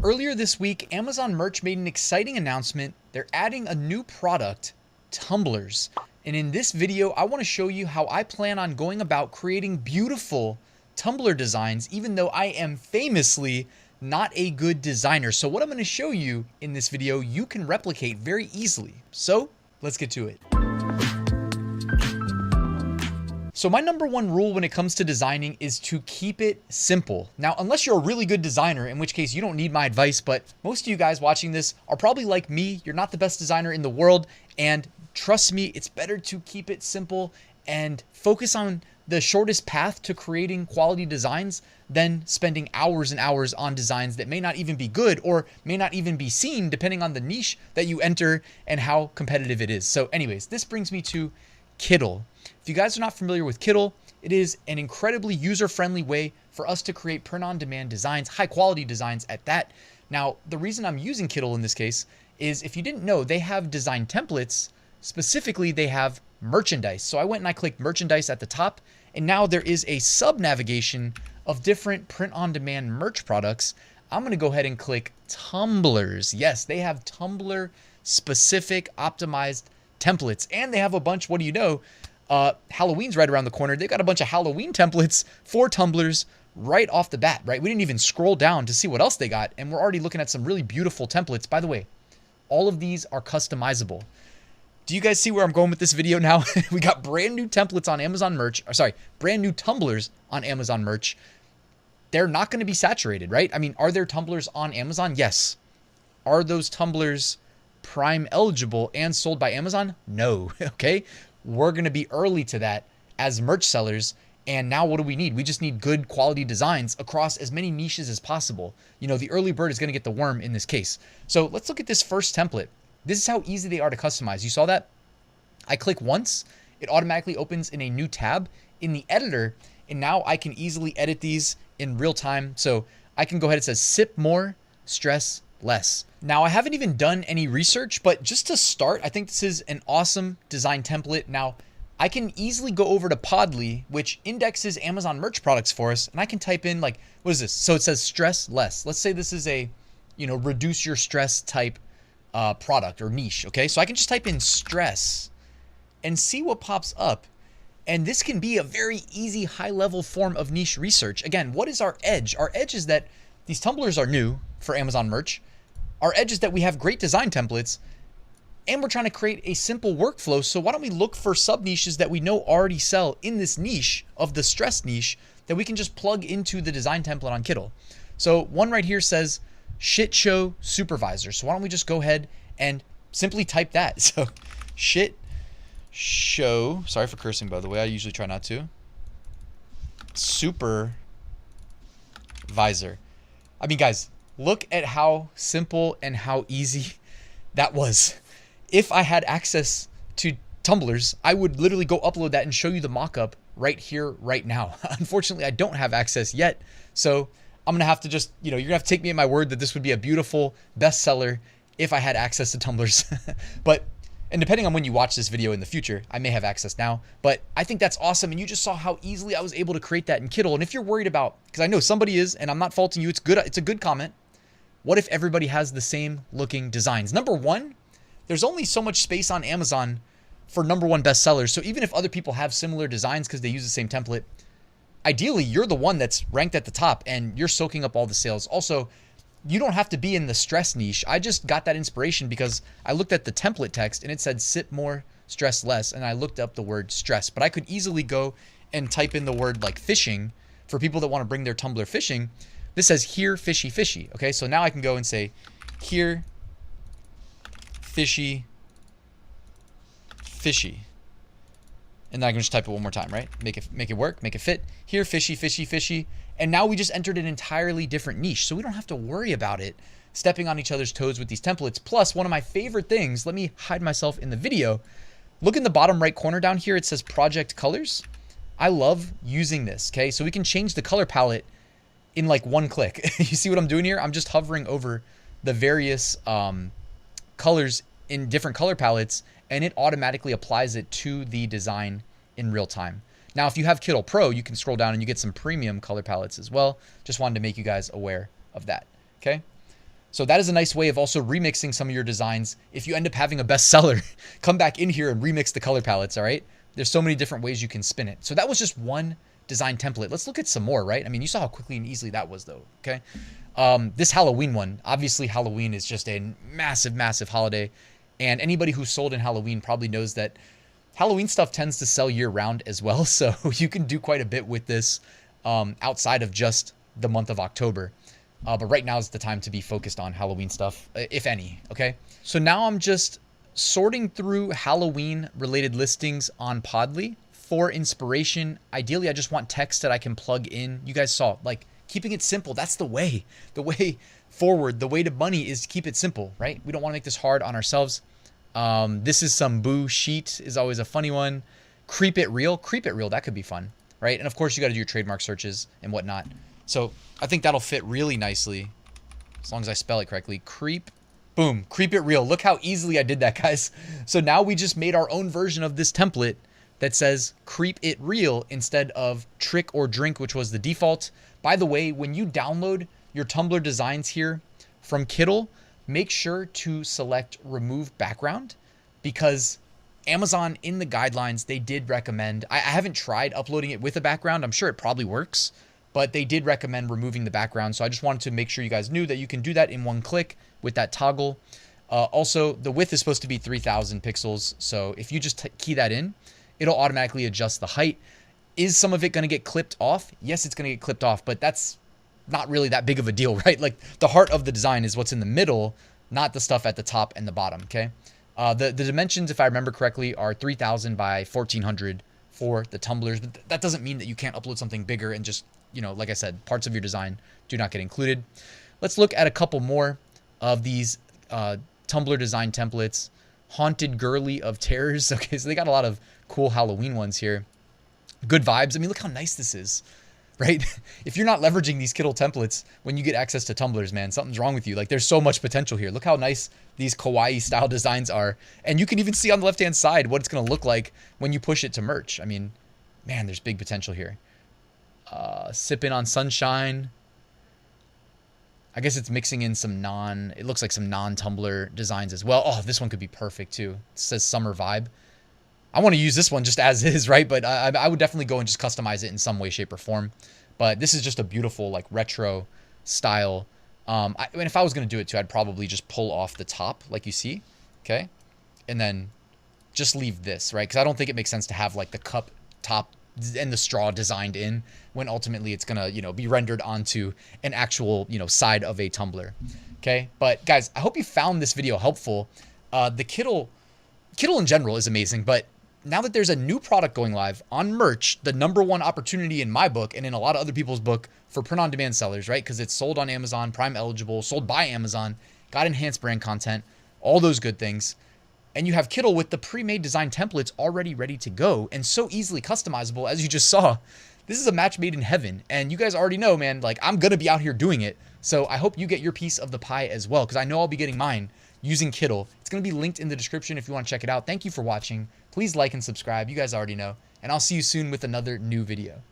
earlier this week, Amazon Merch made an exciting announcement. They're adding a new product, tumblers. And in this video, I want to show you how I plan on going about creating beautiful tumbler designs, even though I am famously not a good designer. So what I'm going to show you in this video, you can replicate very easily. So let's get to it. So my number one rule when it comes to designing is to keep it simple. Now, unless you're a really good designer, in which case you don't need my advice, but most of you guys watching this are probably like me. You're not the best designer in the world. And trust me, it's better to keep it simple and focus on the shortest path to creating quality designs than spending hours and hours on designs that may not even be good or may not even be seen depending on the niche that you enter and how competitive it is. So anyways, this brings me to Kittl. If you guys are not familiar with Kittl, it is an incredibly user-friendly way for us to create print-on-demand designs, high-quality designs at that. Now, the reason I'm using Kittl in this case is, if you didn't know, they have design templates. Specifically, they have merchandise. So I went and I clicked merchandise at the top, and now there is a sub-navigation of different print-on-demand merch products. I'm going to go ahead and click tumblers. Yes, they have Tumbler-specific optimized templates, and they have a bunch, what do you know, Halloween's right around the corner. They've got a bunch of Halloween templates for tumblers right off the bat, right? We didn't even scroll down to see what else they got, and we're already looking at some really beautiful templates. By the way, all of these are customizable. Do you guys see where I'm going with this video now? We got brand new templates on Amazon Merch, or sorry, brand new tumblers on Amazon Merch. They're not going to be saturated, right? I mean, are there tumblers on Amazon? Yes. Are those tumblers Prime eligible and sold by Amazon? No. Okay. We're going to be early to that as merch sellers. And now what do we need? We just need good quality designs across as many niches as possible. You know, the early bird is going to get the worm in this case. So let's look at this first template. This is how easy they are to customize. You saw that? I click once, it automatically opens in a new tab in the editor. And now I can easily edit these in real time. So I can go ahead and say sip more, stress less. Now, I haven't even done any research, but just to start, I think this is an awesome design template. Now, I can easily go over to Podle, which indexes Amazon merch products for us, and I can type in, like, what is this? So it says stress less. Let's say this is a, reduce your stress type product or niche, okay? So I can just type in stress and see what pops up. And this can be a very easy, high-level form of niche research. Again, what is our edge? Our edge is that these tumblers are new for Amazon merch. Our edge is that we have great design templates and we're trying to create a simple workflow. So why don't we look for sub niches that we know already sell in this niche of the stress niche that we can just plug into the design template on Kittl. So one right here says shit show supervisor. So why don't we just go ahead and simply type that? So shit show, sorry for cursing, by the way, I usually try not to, supervisor. I mean, guys, look at how simple and how easy that was. If I had access to tumblers, I would literally go upload that and show you the mock-up right here, right now. Unfortunately, I don't have access yet. So I'm going to have to just, you're going to have to take me at my word that this would be a beautiful bestseller if I had access to tumblers. And depending on when you watch this video in the future, I may have access now, but I think that's awesome. And you just saw how easily I was able to create that in Kittl. And if you're worried about, because I know somebody is, and I'm not faulting you, it's good. It's a good comment. What if everybody has the same looking designs? Number one, there's only so much space on Amazon for number one bestsellers. So even if other people have similar designs because they use the same template, ideally you're the one that's ranked at the top and you're soaking up all the sales. Also, you don't have to be in the stress niche. I just got that inspiration because I looked at the template text and it said sip more, stress less. And I looked up the word stress, but I could easily go and type in the word like fishing for people that want to bring their tumbler fishing. This says here fishy fishy. Okay, so now I can go and say here fishy fishy. And then I can just type it one more time, right? Make it work, make it fit. Here fishy fishy fishy. And now we just entered an entirely different niche. So we don't have to worry about it stepping on each other's toes with these templates. Plus, one of my favorite things, let me hide myself in the video. Look in the bottom right corner down here. It says project colors. I love using this, okay? So we can change the color palette in like one click. You see what I'm doing here? I'm just hovering over the various colors in different color palettes, and it automatically applies it to the design in real time. Now, if you have Kittl Pro, you can scroll down and you get some premium color palettes as well. Just wanted to make you guys aware of that, okay? So that is a nice way of also remixing some of your designs. If you end up having a bestseller, come back in here and remix the color palettes, all right? There's so many different ways you can spin it. So that was just one design template. Let's look at some more, right? I mean, you saw how quickly and easily that was though, okay? This Halloween one, obviously Halloween is just a massive, massive holiday. And anybody who's sold in Halloween probably knows that Halloween stuff tends to sell year round as well. So you can do quite a bit with this outside of just the month of October. But right now is the time to be focused on Halloween stuff, if any, okay? So now I'm just sorting through Halloween related listings on Podle for inspiration. Ideally, I just want text that I can plug in. You guys saw, like, keeping it simple. That's the way forward. The way to money is to keep it simple, right? We don't want to make this hard on ourselves. This is some boo sheet is always a funny one. Creep it real, that could be fun, right? And of course you got to do your trademark searches and whatnot. So I think that'll fit really nicely as long as I spell it correctly. Creep, boom, creep it real. Look how easily I did that, guys. So now we just made our own version of this template that says creep it real instead of trick or drink, which was the default. By the way, when you download your Tumbler Designs here from Kittl, make sure to select remove background, because Amazon in the guidelines, they did recommend, I haven't tried uploading it with a background. I'm sure it probably works, but they did recommend removing the background. So I just wanted to make sure you guys knew that you can do that in one click with that toggle. Also, the width is supposed to be 3000 pixels. So if you just key that in, it'll automatically adjust the height. Is some of it going to get clipped off? Yes, it's going to get clipped off, but that's not really that big of a deal, right? Like the heart of the design is what's in the middle, not the stuff at the top and the bottom, okay? The dimensions, if I remember correctly, are 3000 by 1400 for the tumblers, but that doesn't mean that you can't upload something bigger and just, you know, like I said, parts of your design do not get included. Let's look at a couple more of these Tumbler Design templates. Haunted Girly of Terrors. Okay, so they got a lot of cool Halloween ones here. Good vibes. I mean, look how nice this is, right? If you're not leveraging these Kittl templates when you get access to tumblers, man, something's wrong with you. Like, there's so much potential here. Look how nice these kawaii style designs are. And you can even see on the left-hand side what it's going to look like when you push it to merch. I mean, man, there's big potential here. Sipping on Sunshine. I guess it's mixing in some it looks like some non-Tumbler designs as well. Oh, this one could be perfect too. It says Summer Vibe. I want to use this one just as is, right? But I would definitely go and just customize it in some way, shape, or form. But this is just a beautiful, like, retro style. I mean, if I was going to do it too, I'd probably just pull off the top, like you see, okay? And then just leave this, right? Because I don't think it makes sense to have, like, the cup top and the straw designed in when ultimately it's going to, you know, be rendered onto an actual, you know, side of a tumbler, okay? But, guys, I hope you found this video helpful. The Kittl in general is amazing, but now that there's a new product going live on merch, the #1 opportunity in my book and in a lot of other people's book for print-on-demand sellers, right? Because it's sold on Amazon, Prime eligible, sold by Amazon, got enhanced brand content, all those good things. And you have Kittl with the pre-made design templates already ready to go and so easily customizable, as you just saw. This is a match made in heaven. And you guys already know, man, like, I'm going to be out here doing it. So I hope you get your piece of the pie as well, because I know I'll be getting mine using Kittl. It's going to be linked in the description if you want to check it out. Thank you for watching. Please like and subscribe. You guys already know. And I'll see you soon with another new video.